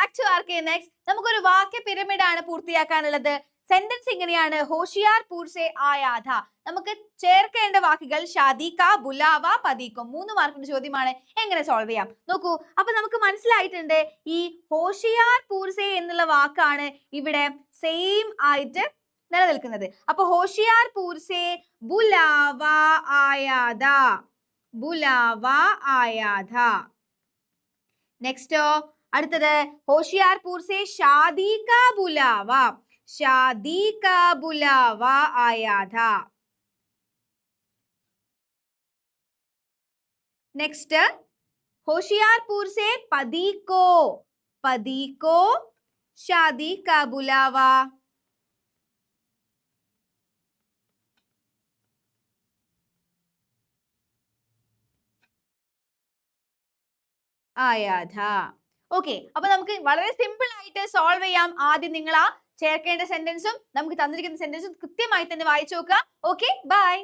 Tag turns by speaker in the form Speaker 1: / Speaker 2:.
Speaker 1: Back to RK-Next. നമുക്കൊരു വാക്യ pyramid ആണ് പൂർത്തിയാക്കാനുള്ളത്. സെന്റൻസ് ഇങ്ങനെയാണ്, ഹോഷിയാർപൂർ സെ ആയാ ഥാ. നമുക്ക് ചേർക്കേണ്ട വാക്കുകൾ ഷാദിക, ബുലാവ, പതിക്കോ. 3 മാർക്കിന്റെ ചോദ്യമാണ്. എങ്ങനെ സോൾവ് ചെയ്യാം നോക്കൂ. അപ്പൊ നമുക്ക് മനസ്സിലായിട്ടുണ്ട് ഈ ഹോഷിയാർപൂർ സെ എന്നുള്ള വാക്കാണ് ഇവിടെ സെയിം ആയിട്ട് നിലനിൽക്കുന്നത്. അപ്പൊ ഹോഷിയാർപൂർ സെ ബുലാവ ആയാ ഥാ, ബുലാവ ആയാ ഥാ. നെക്സ്റ്റോ അടുത്തത് ഹോഷിയാർപൂർ സെ ഷാദി കാ ബുലാവ, ഷാദി കാ ബുലാവ ആയാ ഥാ. നെക്സ്റ്റ് होशियारपुर से पति को शादी का बुलावा. आया था. ഓക്കെ, അപ്പൊ നമുക്ക് വളരെ സിമ്പിൾ ആയിട്ട് സോൾവ് ചെയ്യാം. ആദ്യം നിങ്ങൾ ആ ചേർക്കേണ്ട സെന്റൻസും നമുക്ക് തന്നിരിക്കുന്ന സെന്റൻസും കൃത്യമായി തന്നെ വായിച്ചു നോക്കുക. Okay, by.